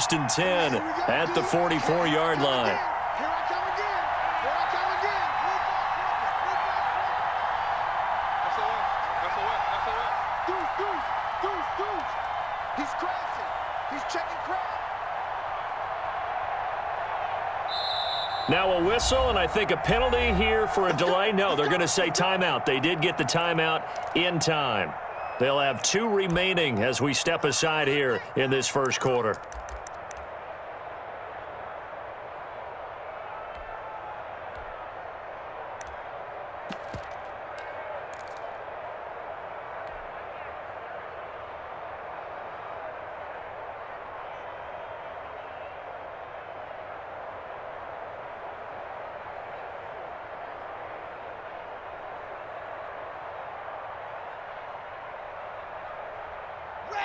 first and 10 at the 44-yard line. He's crashing. He's checking crash. Now a whistle, and I think a penalty here for a delay. No, they're going to say timeout. They did get the timeout in time. They'll have 2 remaining as we step aside here in this first quarter.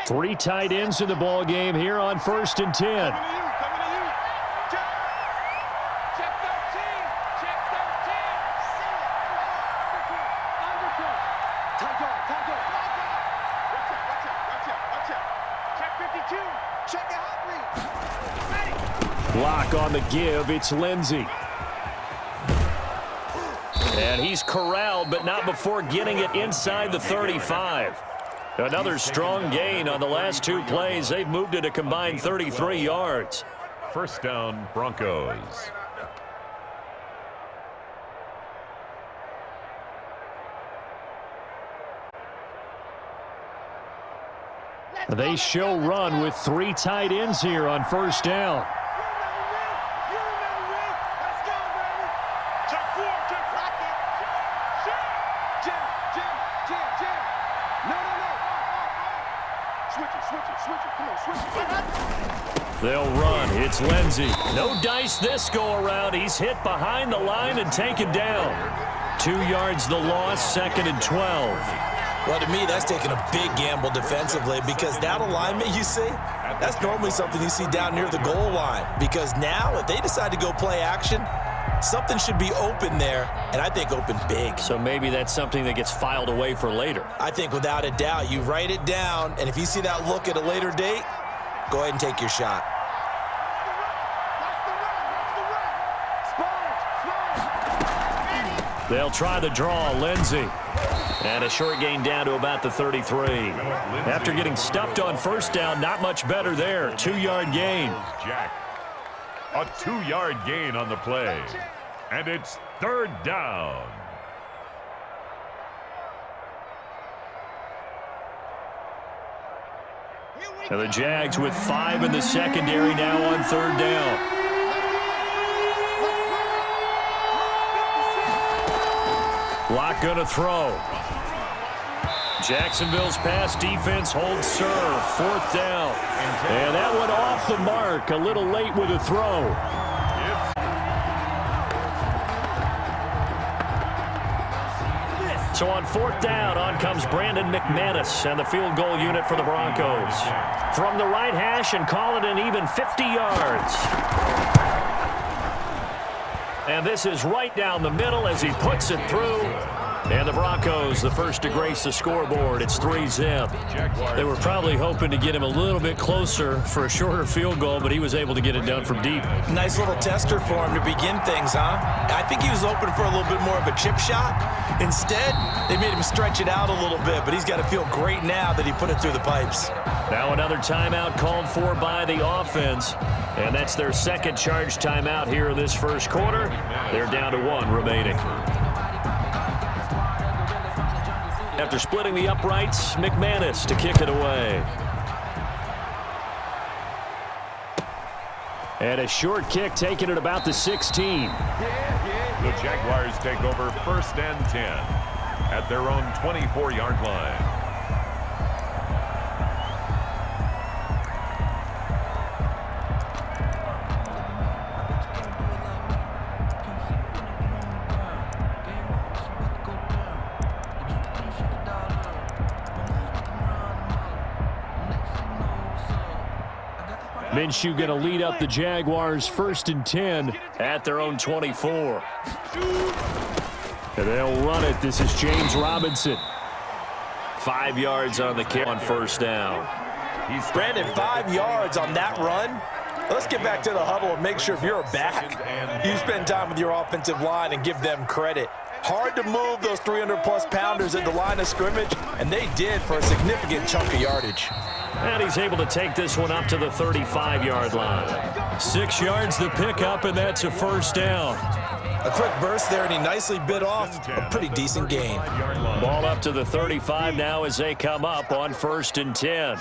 Three tight ends in the ball game here on first and 10. Coming to you. Check 13. Check 13. Undercut. Tight guard. Watch out. Check 52. Check the hot read. Ready. Block on the give. It's Lindsey. And he's corralled, but not before getting it inside the 35. Another strong gain on the last 2 plays. They've moved it a combined 33 yards. First down, Broncos. They show run with 3 tight ends here on first down. They'll run. It's Lindsey. No dice this go-around. He's hit behind the line and taken down. 2 yards the loss, second and 12. Well, to me, that's taking a big gamble defensively because that alignment you see, that's normally something you see down near the goal line. Because now, if they decide to go play action, something should be open there, and I think open big. So maybe that's something that gets filed away for later. I think without a doubt, you write it down, and if you see that look at a later date, go ahead and take your shot. They'll try the draw, Lindsey. And a short gain down to about the 33. After getting stuffed on first down, not much better there. 2-yard gain. Jack. A 2-yard gain on the play. And it's third down. And the Jags with 5 in the secondary now on third down. Lock gonna throw. Jacksonville's pass defense holds serve. Fourth down. And that one off the mark. A little late with a throw. So on fourth down, on comes Brandon McManus and the field goal unit for the Broncos. From the right hash and call it an even 50 yards. And this is right down the middle as he puts it through. And the Broncos, the first to grace the scoreboard. It's 3-zip. They were probably hoping to get him a little bit closer for a shorter field goal, but he was able to get it done from deep. Nice little tester for him to begin things, huh? I think he was open for a little bit more of a chip shot. Instead, they made him stretch it out a little bit, but he's got to feel great now that he put it through the pipes. Now another timeout called for by the offense. And that's their second charge timeout here in this first quarter. They're down to 1 remaining. After splitting the uprights, McManus to kick it away. And a short kick taken at about the 16. The Jaguars take over first and 10 at their own 24-yard line. Minshew going to lead up the Jaguars first and 10 at their own 24. And they'll run it. This is James Robinson. 5 yards on the kick on first down. Brandon, 5 yards on that run. Let's get back to the huddle and make sure if you're a back, you spend time with your offensive line and give them credit. Hard to move those 300-plus pounders at the line of scrimmage, and they did for a significant chunk of yardage. And he's able to take this one up to the 35-yard line. 6 yards the pickup, and that's a first down. A quick burst there, and he nicely bit off a pretty decent gain. Ball up to the 35 now as they come up on 1st and 10.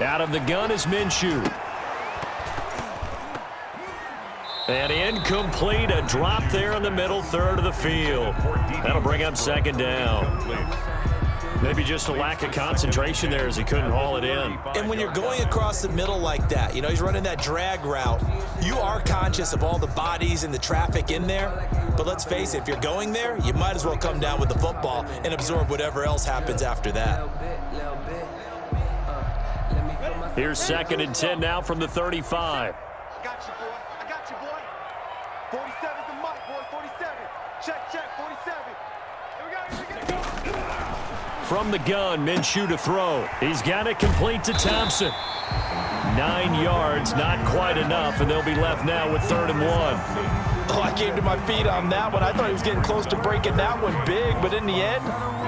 Out of the gun is Minshew. And incomplete, a drop there in the middle third of the field. That'll bring up 2nd down. Maybe just a lack of concentration there as he couldn't haul it in. And when you're going across the middle like that, you know, he's running that drag route, you are conscious of all the bodies and the traffic in there. But let's face it, if you're going there, you might as well come down with the football and absorb whatever else happens after that. Here's 2nd and 10 now from the 35. I got you, boy. I got you, boy. 47's the mic, boy. 47. Check, 47. Here we go. From the gun, Minshew to throw. He's got it complete to Thompson. 9 yards, not quite enough, and they'll be left now with 3rd and 1. Oh, I came to my feet on that one. I thought he was getting close to breaking that one big, but in the end,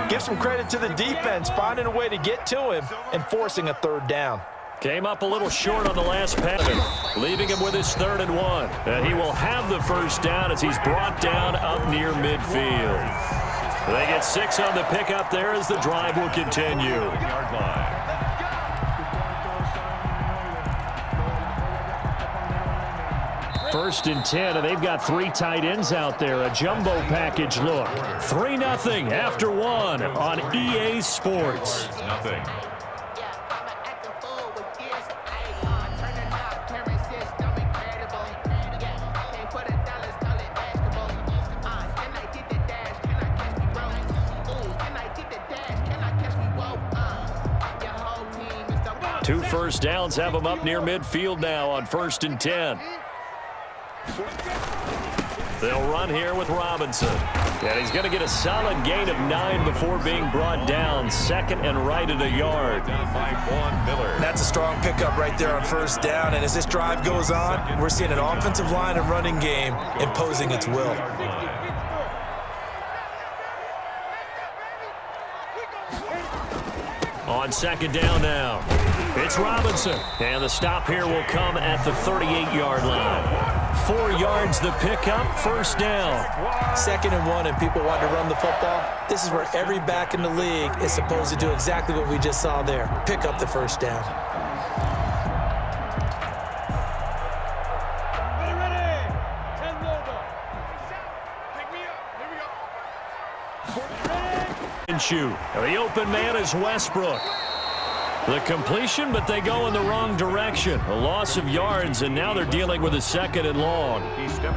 give some credit to the defense, finding a way to get to him and forcing a 3rd down. Came up a little short on the last pass, leaving him with his 3rd and 1. And he will have the first down as he's brought down up near midfield. They get 6 on the pickup there as the drive will continue. First and 10, and they've got 3 tight ends out there. A jumbo package look. 3-0 after 1 on EA Sports. Nothing. Two first downs have them up near midfield now on 1st and 10. They'll run here with Robinson. And he's going to get a solid gain of 9 before being brought down. 2nd and right at a yard. That's a strong pickup right there on 1st down. And as this drive goes on, we're seeing an offensive line and running game imposing its will. On 2nd down now, it's Robinson. And the stop here will come at the 38-yard line. 4 yards the pickup, 1st down. 2nd and 1, and people want to run the football. This is where every back in the league is supposed to do exactly what we just saw there. Pick up the 1st down. Minshew. The open man is Westbrook. The completion, but they go in the wrong direction. A loss of yards, and now they're dealing with a 2nd and long.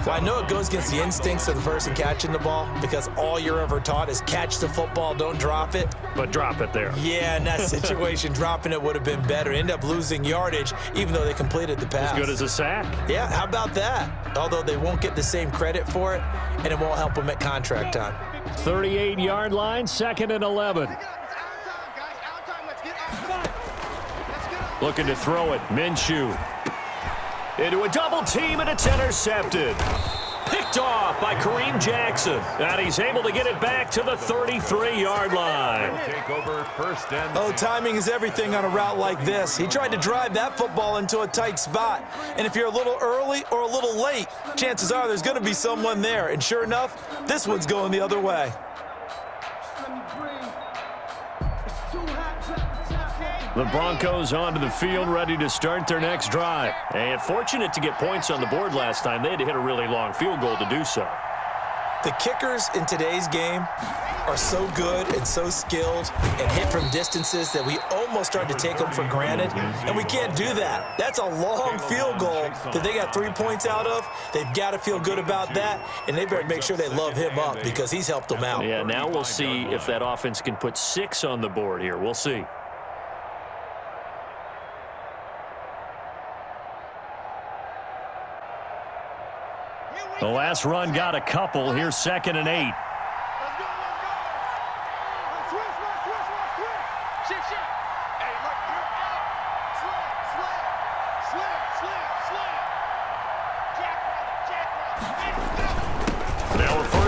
Well, I know it goes against the instincts of the person catching the ball because all you're ever taught is catch the football, don't drop it. But drop it there. Yeah, in that situation, dropping it would have been better. End up losing yardage, even though they completed the pass. As good as a sack. Yeah, how about that? Although they won't get the same credit for it, and it won't help them at contract time. 38-yard line, 2nd and 11. Looking to throw it, Minshew. Into a double team, and it's intercepted. Picked off by Kareem Jackson. And he's able to get it back to the 33-yard line. Take over 1st and Oh, timing is everything on a route like this. He tried to drive that football into a tight spot. And if you're a little early or a little late, chances are there's going to be someone there. And sure enough, this one's going the other way. The Broncos onto the field, ready to start their next drive. And fortunate to get points on the board last time. They had to hit a really long field goal to do so. The kickers in today's game are so good and so skilled and hit from distances that we almost start to take them for granted, and we can't do that. That's a long field goal that they got 3 points out of. They've got to feel good about that, and they better make sure they love him up because he's helped them out. Yeah, now we'll see if that offense can put 6 on the board here. We'll see. The last run got a couple. Here's 2nd and 8. Shift.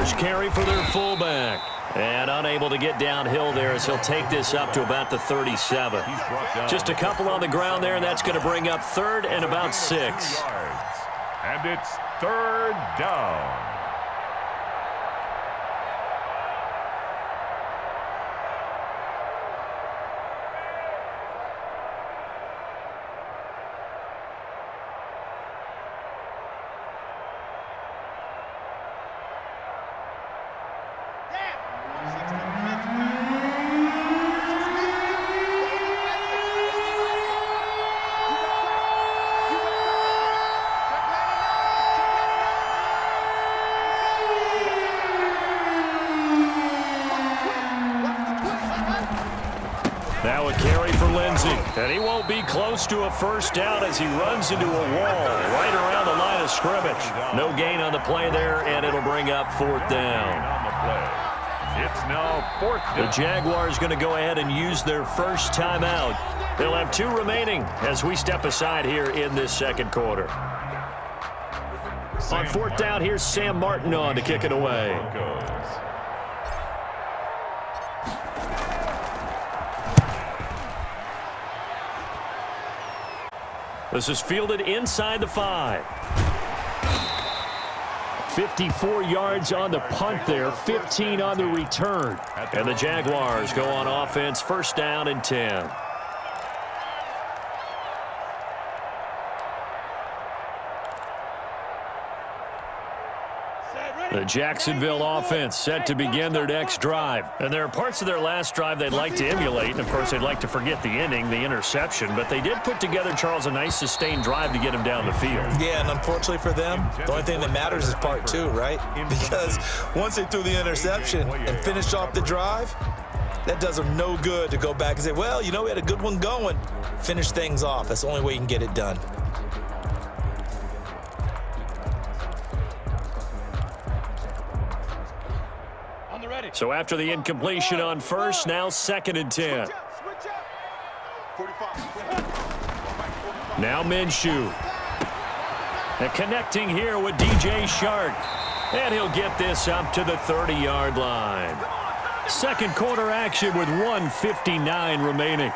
Jaguars carry for their fullback. And unable to get downhill there as he'll take this up to about the 37. Just a couple on the ground there, and that's going to bring up third and about 6. And it's third down. Now a carry for Lindsey. And he won't be close to a first down as he runs into a wall right around the line of scrimmage. No gain on the play there, and it'll bring up fourth down. It's now fourth down. The Jaguars going to go ahead and use their first timeout. They'll have 2 remaining as we step aside here in this second quarter. On fourth down, here's Sam Martin on to kick it away. This is fielded inside the 5. 54 yards on the punt there, 15 on the return. And the Jaguars go on offense, first down and 10. The Jacksonville offense set to begin their next drive. And there are parts of their last drive they'd like to emulate. And, of course, they'd like to forget the inning, the interception. But they did put together, Charles, a nice sustained drive to get him down the field. Yeah, and unfortunately for them, the only thing that matters is part 2, right? Because once they threw the interception and finished off the drive, that does them no good to go back and say, well, you know, we had a good one going. Finish things off. That's the only way you can get it done. So after the incompletion on first, now second and 10. Now Minshew. And connecting here with DJ Shark. And he'll get this up to the 30-yard line. Second quarter action with 1:59 remaining.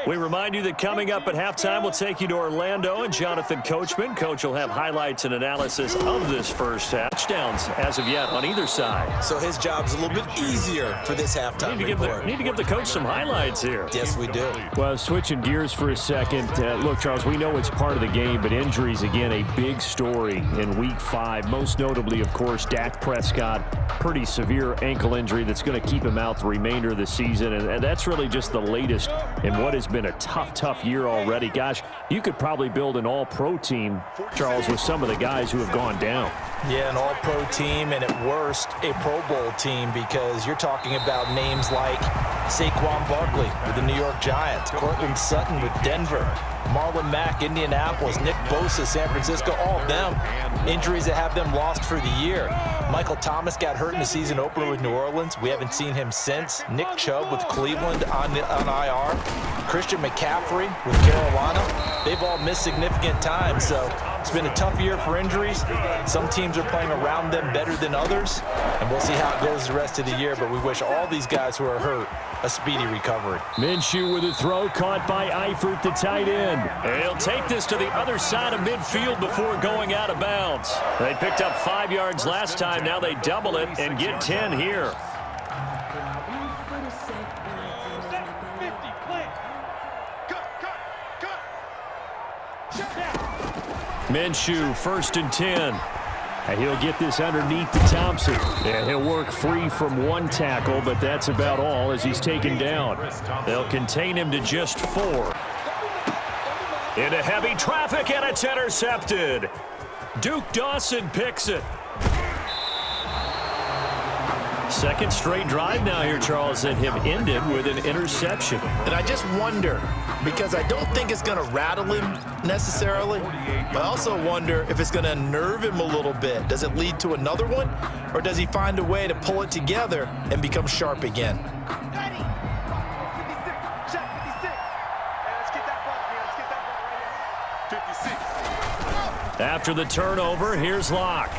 We remind you that coming up at halftime, we'll take you to Orlando and Jonathan Coachman. Coach will have highlights and analysis of this first half. Touchdowns as of yet on either side. So his job's a little bit easier for this halftime report. Need to give the coach some highlights here. Yes, we do. Well, switching gears for a second. Look, Charles, we know it's part of the game, but injuries, again, a big story in Week 5. Most notably, of course, Dak Prescott. Pretty severe ankle injury that's going to keep him out the remainder of the season. And that's really just the latest in what has been a tough year already. Gosh, you could probably build an all-pro team, Charles, with some of the guys who have gone down. Yeah, an all-pro team, and at worst, a Pro Bowl team, because you're talking about names like Saquon Barkley with the New York Giants, Cortland Sutton with Denver, Marlon Mack, Indianapolis, Nick Bosa, San Francisco, all of them injuries that have them lost for the year. Michael Thomas got hurt in the season opener with New Orleans. We haven't seen him since. Nick Chubb with Cleveland on IR. Christian McCaffrey with Carolina. They've all missed significant time, so it's been a tough year for injuries. Some teams are playing around them better than others, and we'll see how it goes the rest of the year, but we wish all these guys who are hurt a speedy recovery. Minshew with a throw caught by Eifert, the tight end. And he'll take this to the other side of midfield before going out of bounds. They picked up 5 yards last time. Now they double it and get 10 here. Minshew, first and 10. And he'll get this underneath to Thompson. And he'll work free from one tackle, but that's about all as he's taken down. They'll contain him to just 4. Into heavy traffic, and it's intercepted. Duke Dawson picks it. Second straight drive now here, Charles, that have ended with an interception. And I just wonder, because I don't think it's going to rattle him necessarily, but I also wonder if it's going to unnerve him a little bit. Does it lead to another one, or does he find a way to pull it together and become sharp again? Ready. 56. Check 56. Hey, let's get that ball, man. Let's get that ball right here. 56. After the turnover, here's Locke.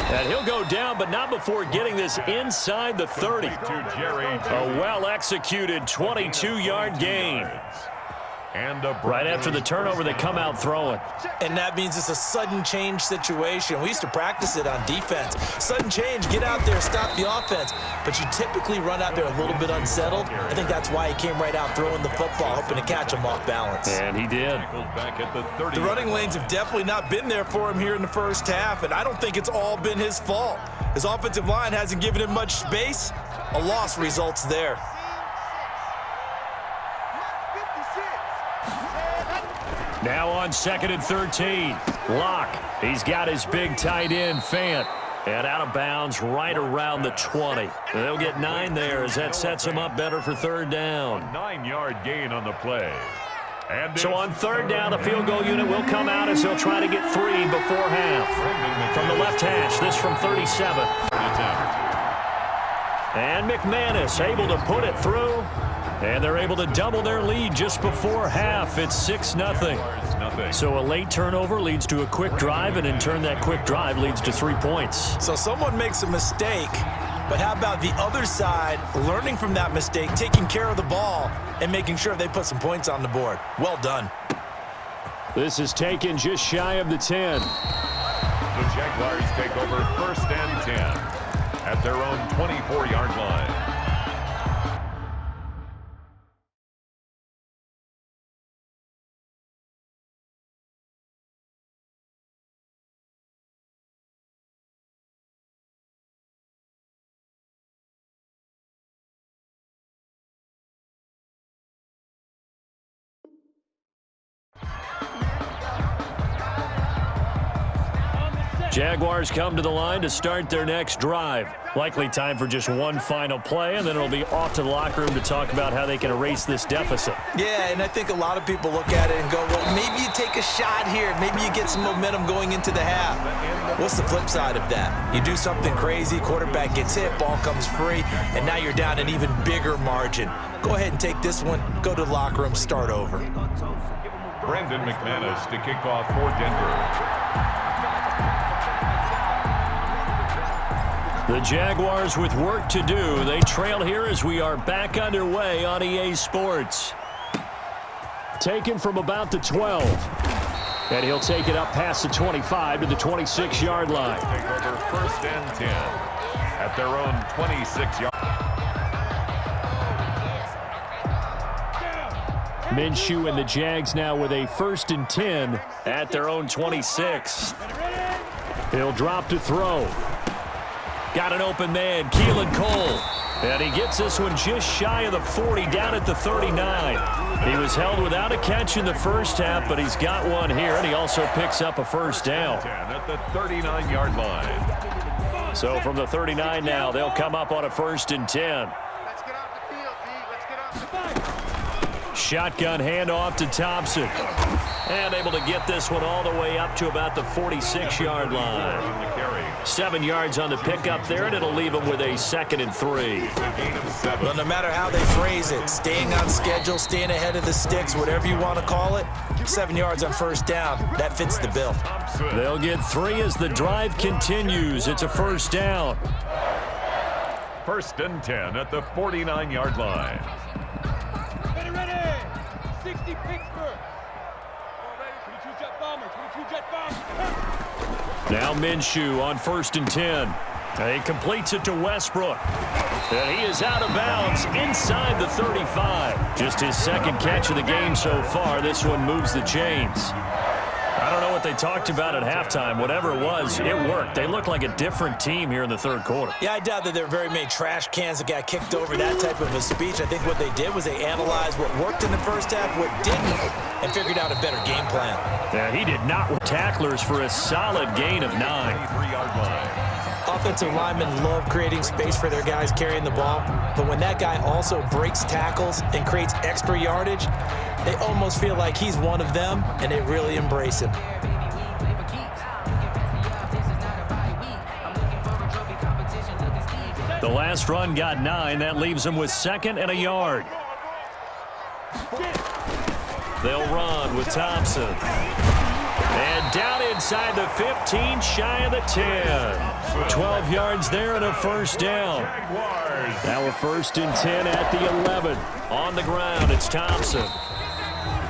And he'll go down, but not before getting this inside the 30. A well-executed 22-yard gain. Right after the turnover, they come out throwing. And that means it's a sudden change situation. We used to practice it on defense. Sudden change, get out there, stop the offense. But you typically run out there a little bit unsettled. I think that's why he came right out throwing the football, hoping to catch him off balance. And he did. The running lanes have definitely not been there for him here in the first half, and I don't think it's all been his fault. His offensive line hasn't given him much space. A loss results there. Now on 2nd and 13. Locke. He's got his big tight end, Fant. And out of bounds right around the 20. They'll get 9 there as that sets him up better for third down. 9-yard gain on the play. And so on third down, the field goal unit will come out as they'll try to get 3 before half. From the left hash, this from 37. And McManus able to put it through. And they're able to double their lead just before half. It's 6-0. So a late turnover leads to a quick drive, and in turn that quick drive leads to 3 points. So someone makes a mistake, but how about the other side learning from that mistake, taking care of the ball, and making sure they put some points on the board? Well done. This is taken just shy of the 10. The Jaguars take over 1st and 10 at their own 24-yard line. Jaguars come to the line to start their next drive. Likely time for just one final play, and then it'll be off to the locker room to talk about how they can erase this deficit. Yeah, and I think a lot of people look at it and go, well, maybe you take a shot here. Maybe you get some momentum going into the half. What's the flip side of that? You do something crazy, quarterback gets hit, ball comes free, and now you're down an even bigger margin. Go ahead and take this one, go to the locker room, start over. Brandon McManus to kick off for Denver. The Jaguars with work to do. They trail here as we are back underway on EA Sports. Taken from about the 12. And he'll take it up past the 25 to the 26-yard line. Take over 1st and 10 at their own 26-yard. Minshew and the Jags now with a 1st and 10 at their own 26. He'll drop to throw. Got an open man, Keelan Cole. And he gets this one just shy of the 40, down at the 39. He was held without a catch in the first half, but he's got one here, and he also picks up a first down. At the 39-yard line. So from the 39 now, they'll come up on a 1st and 10. Let's get off the field, D. Let's get off the field. Shotgun handoff to Thompson. And able to get this one all the way up to about the 46-yard line. 7 yards on the pickup there, and it'll leave them with a 2nd and 3. Well, no matter how they phrase it, staying on schedule, staying ahead of the sticks, whatever you want to call it, 7 yards on first down, that fits the bill. They'll get 3 as the drive continues. It's a first down. 1st and 10 at the 49-yard line. Ready. 60 Pittsburgh. Now Minshew on 1st and 10. He completes it to Westbrook. And he is out of bounds inside the 35. Just his 2nd catch of the game so far. This one moves the chains. I don't know what they talked about at halftime. Whatever it was, it worked. They look like a different team here in the 3rd quarter. Yeah, I doubt that there are very many trash cans that got kicked over, that type of a speech. I think what they did was they analyzed what worked in the first half, what didn't, and figured out a better game plan. Yeah, he did not with tacklers for a solid gain of 9. 3-yard line. offensive linemen love creating space for their guys carrying the ball, but when that guy also breaks tackles and creates extra yardage, they almost feel like he's one of them, and they really embrace him. The last run got 9. That leaves him with 2nd and a yard. They'll run with Thompson. And down inside the 15, shy of the 10. 12 yards there and a first down. Now we're 1st and 10 at the 11. On the ground, it's Thompson.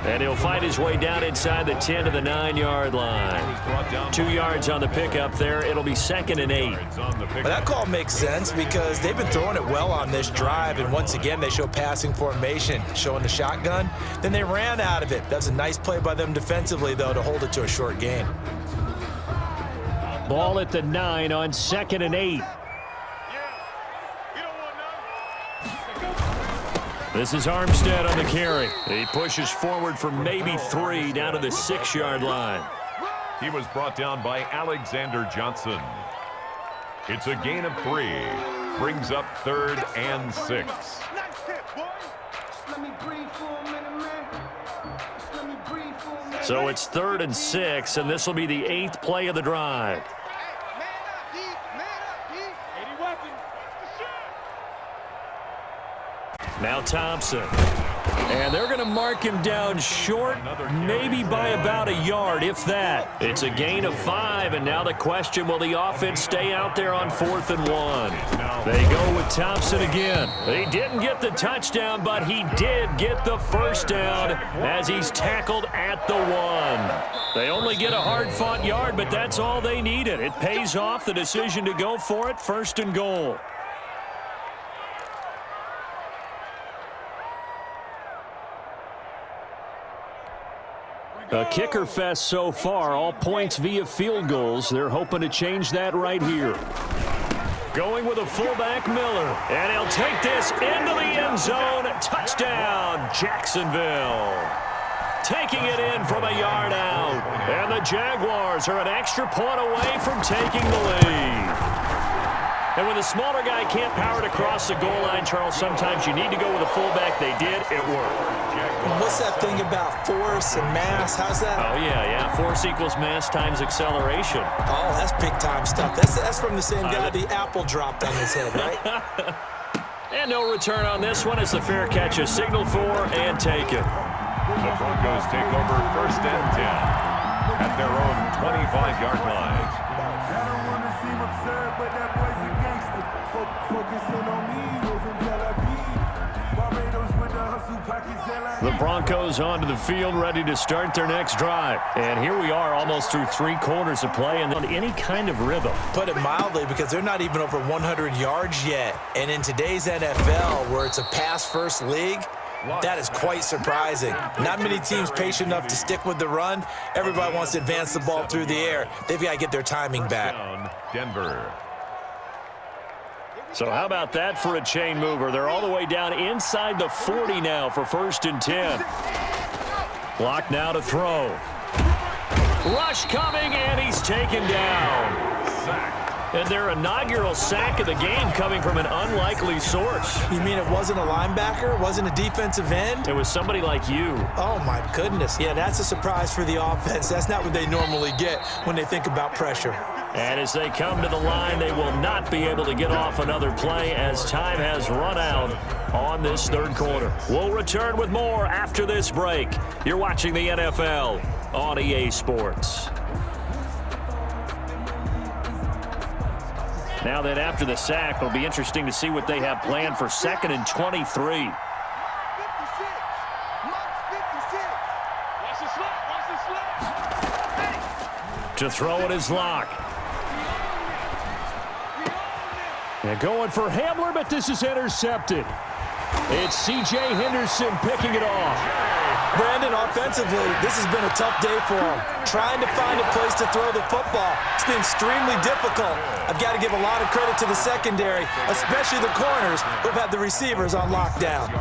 And he'll fight his way down inside the 10 to the 9-yard line. 2 yards on the pickup there. It'll be 2nd and 8. But that call makes sense because they've been throwing it well on this drive, and once again they show passing formation, showing the shotgun. Then they ran out of it. That's a nice play by them defensively, though, to hold it to a short gain. Ball at the 9 on 2nd and 8. This is Armstead on the carry. He pushes forward for maybe 3 down to the 6-yard line. He was brought down by Alexander Johnson. It's a gain of 3. Brings up 3rd and 6. So it's 3rd and 6, and this will be the 8th play of the drive. Now Thompson. And they're going to mark him down short, maybe by about a yard, if that. It's a gain of 5, and now the question, will the offense stay out there on 4th and 1? They go with Thompson again. He didn't get the touchdown, but he did get the first down as he's tackled at the 1. They only get a hard-fought yard, but that's all they needed. It pays off the decision to go for it, 1st and goal. A kicker fest so far, all points via field goals. They're hoping to change that right here. Going with a fullback, Miller, and he'll take this into the end zone. Touchdown, Jacksonville. Taking it in from a yard out. And the Jaguars are an extra point away from taking the lead. And when the smaller guy can't power it across the goal line, Charles, sometimes you need to go with a fullback. They did. It worked. What's that thing about force and mass? How's that? Oh, yeah. Force equals mass times acceleration. Oh, that's big-time stuff. That's from the same guy the apple dropped on his head, right? And no return on this one. It's the fair catch is signaled for and taken. The Broncos take over 1st and 10 at their own 25-yard line. I don't want to seem absurd, but that boy's a gangster. Focusing on me, from Tel Aviv. Barbados with the hustle pockets. The Broncos onto the field, ready to start their next drive. And here we are, almost through 3 quarters of play and on any kind of rhythm. Put it mildly, because they're not even over 100 yards yet. And in today's NFL, where it's a pass-first league, that is quite surprising. Not many teams patient enough to stick with the run. Everybody wants to advance the ball through the air. They've got to get their timing back. Denver. So how about that for a chain mover? They're all the way down inside the 40 now for 1st and 10. Block now to throw. Rush coming, and he's taken down. Sack. And their inaugural sack of the game coming from an unlikely source. You mean it wasn't a linebacker? It wasn't a defensive end? It was somebody like you. Oh, my goodness. Yeah, that's a surprise for the offense. That's not what they normally get when they think about pressure. And as they come to the line, they will not be able to get off another play as time has run out on this 3rd quarter. We'll return with more after this break. You're watching the NFL on EA Sports. Now then, after the sack, it'll be interesting to see what they have planned for 2nd and 23. To throw it is Locke. And going for Hamler, but this is intercepted. It's C.J. Henderson picking it off. Brandon, offensively, this has been a tough day for him. Trying to find a place to throw the football. It's been extremely difficult. I've got to give a lot of credit to the secondary, especially the corners who've had the receivers on lockdown.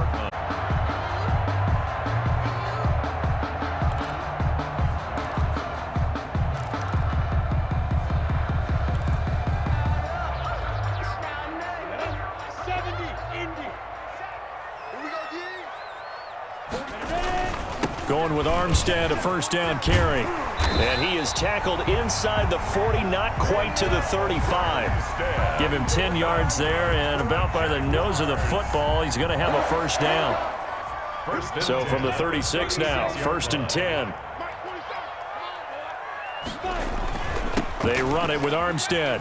Going with Armstead, a first down carry. And he is tackled inside the 40, not quite to the 35. Give him 10 yards there, and about by the nose of the football, he's going to have a first down. So from the 36 now, 1st and 10. They run it with Armstead.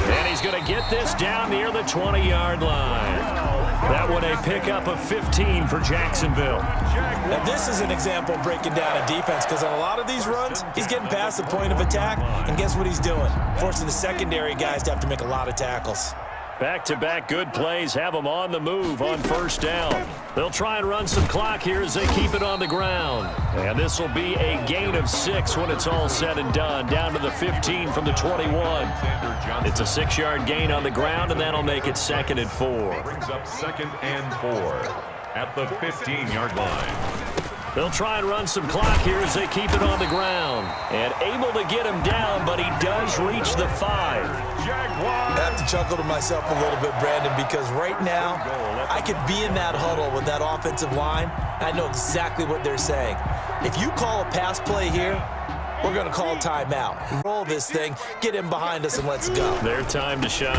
And he's going to get this down near the 20-yard line. That one a pickup of 15 for Jacksonville. Now this is an example of breaking down a defense, because on a lot of these runs, he's getting past the point of attack, and guess what he's doing? Forcing the secondary guys to have to make a lot of tackles. Back-to-back good plays have them on the move on first down. They'll try and run some clock here as they keep it on the ground. And this will be a gain of 6 when it's all said and done, down to the 15 from the 21. It's a 6-yard gain on the ground, and that'll make it 2nd and 4. Brings up 2nd and 4 at the 15-yard line. They'll try and run some clock here as they keep it on the ground. And able to get him down, but he does reach the 5. I have to chuckle to myself a little bit, Brandon, because right now I could be in that huddle with that offensive line, and I know exactly what they're saying. If you call a pass play here, we're going to call timeout. Roll this thing, get him behind us, and let's go. Their time to shine.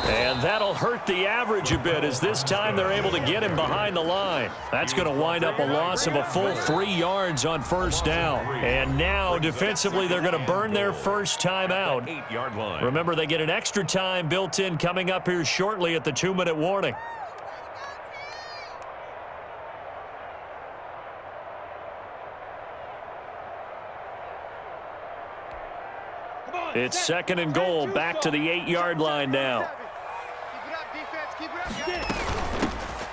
And that'll hurt the average a bit, as this time they're able to get him behind the line. That's going to wind up a loss of a full 3 yards on first down. And now, defensively, they're going to burn their first time out. 8-yard line. Remember, they get an extra time built in coming up here shortly at the 2-minute warning. It's 2nd and goal, back to the 8-yard line now.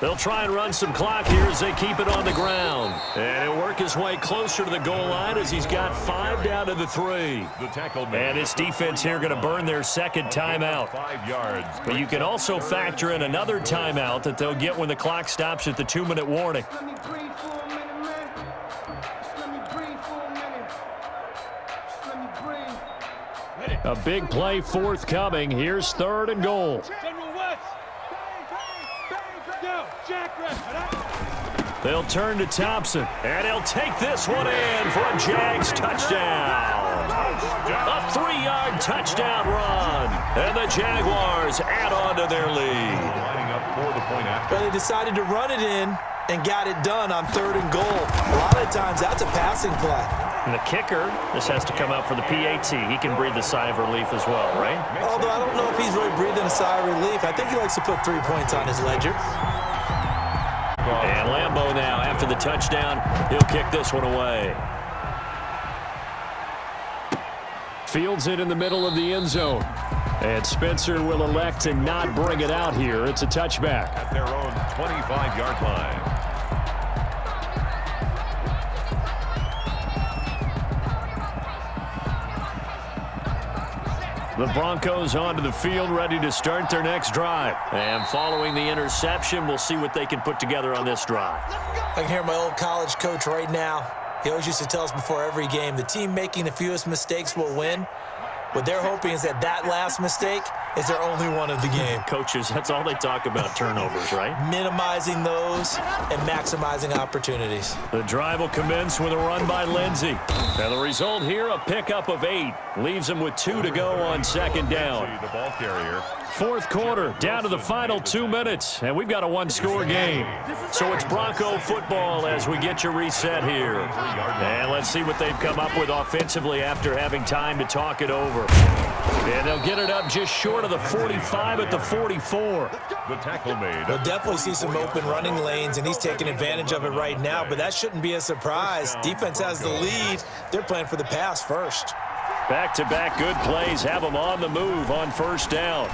They'll try and run some clock here as they keep it on the ground. And he'll work his way closer to the goal line as he's got 5 down to the 3. And this defense here going to burn their 2nd timeout. 5 yards. But you can also factor in another timeout that they'll get when the clock stops at the 2-minute warning. A big play forthcoming. Here's 3rd and goal. They'll turn to Thompson, and he'll take this one in for a Jags touchdown. A 3-yard touchdown run, and the Jaguars add on to their lead. But they decided to run it in and got it done on 3rd and goal. A lot of times that's a passing play. And the kicker, this has to come out for the PAT. He can breathe a sigh of relief as well, right? Although I don't know if he's really breathing a sigh of relief. I think he likes to put 3 points on his ledger. And Lambeau now, after the touchdown, he'll kick this one away. Fields it in the middle of the end zone. And Spencer will elect to not bring it out here. It's a touchback. At their own 25-yard line. The Broncos onto the field, ready to start their next drive. And following the interception, we'll see what they can put together on this drive. I can hear my old college coach right now. He always used to tell us before every game, the team making the fewest mistakes will win. What they're hoping is that last mistake is their only one of the game. Coaches, that's all they talk about, turnovers, right? Minimizing those and maximizing opportunities. The drive will commence with a run by Lindsey. And the result here, a pickup of 8. Leaves them with 2 to go on 2nd down. The ball carrier. 4th quarter, down to the final 2 minutes, and we've got a 1-score game. So it's Bronco football as we get your reset here. And let's see what they've come up with offensively after having time to talk it over. And they'll get it up just short of the 45 at the 44. The tackle made. We'll definitely see some open running lanes, and he's taking advantage of it right now, but that shouldn't be a surprise. Defense has the lead. They're playing for the pass first. Back-to-back good plays have them on the move on first down.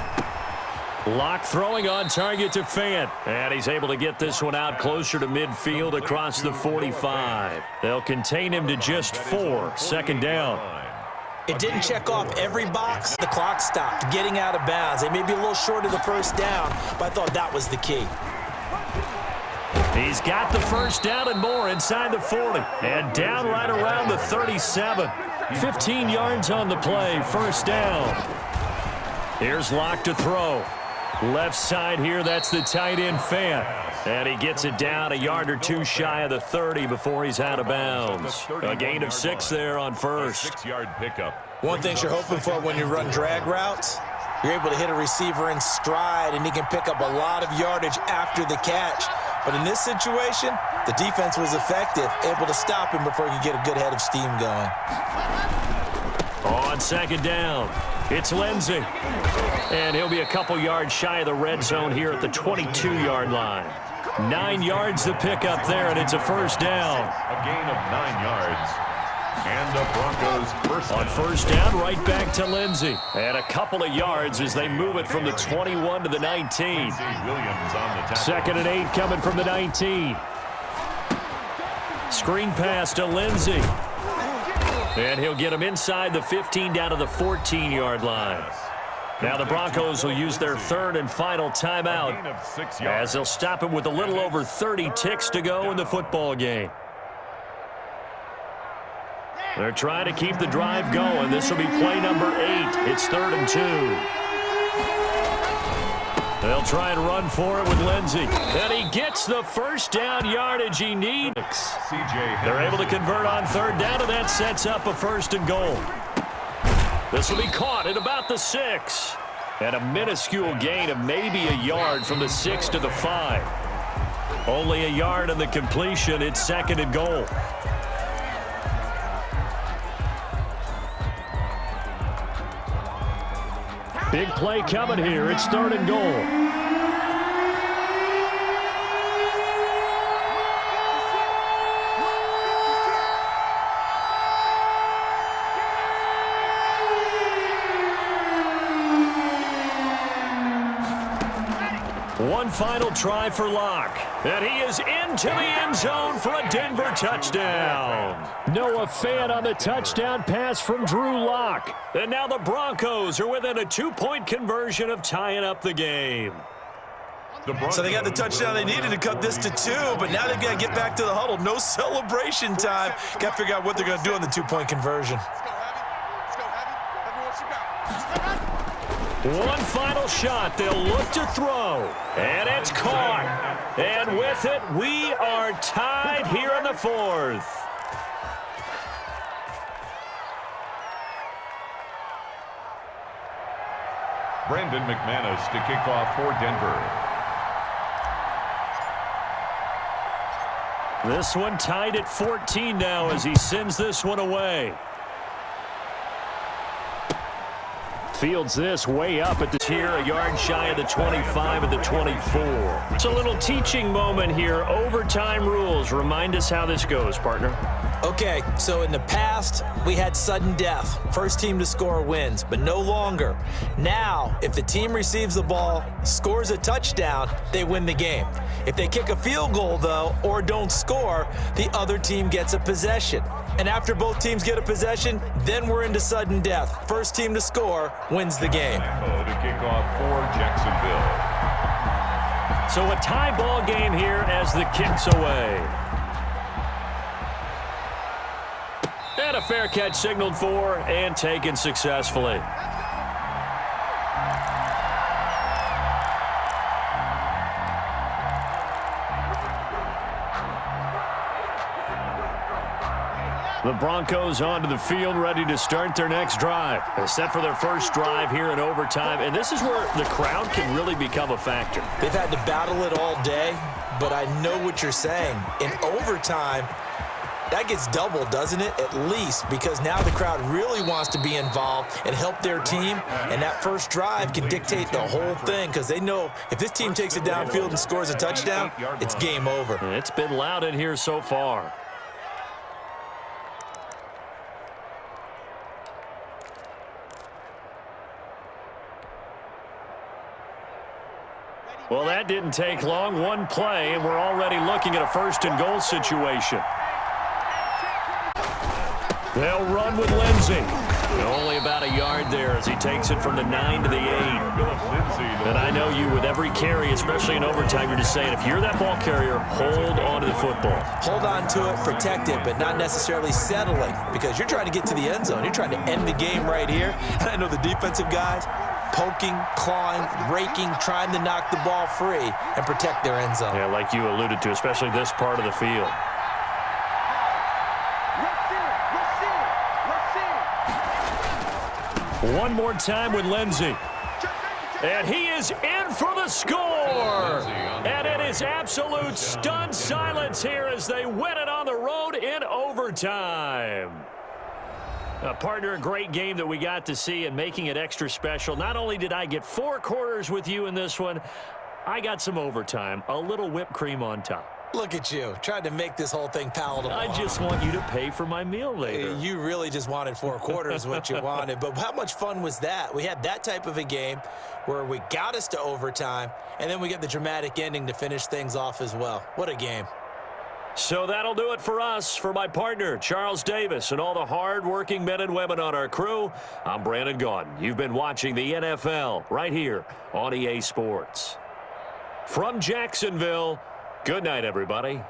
Locke throwing on target to Fant. And he's able to get this one out closer to midfield across the 45. They'll contain him to just 4. 2nd down. It didn't check off every box. The clock stopped, getting out of bounds. They may be a little short of the first down, but I thought that was the key. He's got the first down and more inside the 40. And down right around the 37. 15 yards on the play, first down. Here's Locke to throw. Left side here, that's the tight end Fant. And he gets it down a yard or two shy of the 30 before he's out of bounds. A gain of 6 there on first. 6-yard pickup. One thing you're hoping for when you run drag routes, you're able to hit a receiver in stride, and he can pick up a lot of yardage after the catch. But in this situation, the defense was effective, able to stop him before he could get a good head of steam going. On second down, it's Lindsey. And he'll be a couple yards shy of the red zone here at the 22-yard line. 9 yards to pick up there, and it's a first down. A gain of 9 yards. And the Broncos first down. On first down, right back to Lindsey. And a couple of yards as they move it from the 21 to the 19. Williams on the tackle. Second and 8 coming from the 19. Screen pass to Lindsey. And he'll get him inside the 15 down to the 14-yard line. Now the Broncos will use their third and final timeout as they'll stop him with a little over 30 ticks to go in the football game. They're trying to keep the drive going. This will be play number 8. It's 3rd and 2. They'll try and run for it with Lindsey. And he gets the first down yardage he needs. They're able to convert on 3rd down, and that sets up a 1st and goal. This will be caught at about the 6. And a minuscule gain of maybe a yard from the 6 to the 5. Only a yard on the completion. It's 2nd and goal. Big play coming here. It's 3rd and goal. One final try for Locke. And he is into the end zone for a Denver touchdown. Noah Fant on the touchdown pass from Drew Lock. And now the Broncos are within a 2-point conversion of tying up the game. So they got the touchdown they needed to cut this to 2, but now they've got to get back to the huddle. No celebration time. Got to figure out what they're going to do on the 2-point conversion. One final shot. They'll look to throw. And it's caught. And with it, we are tied here in the 4th. Brandon McManus to kick off for Denver. This one tied at 14 now as he sends this one away. Fields this way up at the here, a yard shy of the 25 and the 24. It's a little teaching moment here. Overtime rules. Remind us how this goes, partner. Okay, so in the past, we had sudden death. First team to score wins, but no longer. Now, if the team receives the ball, scores a touchdown, they win the game. If they kick a field goal, though, or don't score, the other team gets a possession. And after both teams get a possession, then we're into sudden death. First team to score wins the game. To kick off for Jacksonville. So a tie ball game here as the kick's away. And a fair catch signaled for and taken successfully. The Broncos onto the field, ready to start their next drive. They're set for their first drive here in overtime, and this is where the crowd can really become a factor. They've had to battle it all day, but I know what you're saying. In overtime, that gets doubled, doesn't it? At least, because now the crowd really wants to be involved and help their team, and that first drive can dictate the whole thing because they know if this team takes it downfield and scores a touchdown, it's game over. It's been loud in here so far. Well, that didn't take long. One play, and we're already looking at a 1st and goal situation. They'll run with Lindsey. Only about a yard there as he takes it from the 9 to the 8. And I know you, with every carry, especially in overtime, you're just saying, if you're that ball carrier, hold on to the football. Hold on to it, protect it, but not necessarily settling because you're trying to get to the end zone. You're trying to end the game right here. And I know the defensive guys, poking, clawing, raking, trying to knock the ball free and protect their end zone. Yeah, like you alluded to, especially this part of the field. One more time with Lindsey. And he is in for the score. And it is absolute stunned silence here as they win it on the road in overtime. Partner, a great game that we got to see and making it extra special. Not only did I get 4 quarters with you in this one, I got some overtime, a little whipped cream on top. Look at you, trying to make this whole thing palatable. I just want you to pay for my meal later. You really just wanted 4 quarters what you wanted. But how much fun was that? We had that type of a game where we got us to overtime, and then we get the dramatic ending to finish things off as well. What a game. So that'll do it for us. For my partner, Charles Davis, and all the hard-working men and women on our crew, I'm Brandon Gaudin. You've been watching the NFL right here on EA Sports. From Jacksonville, good night, everybody.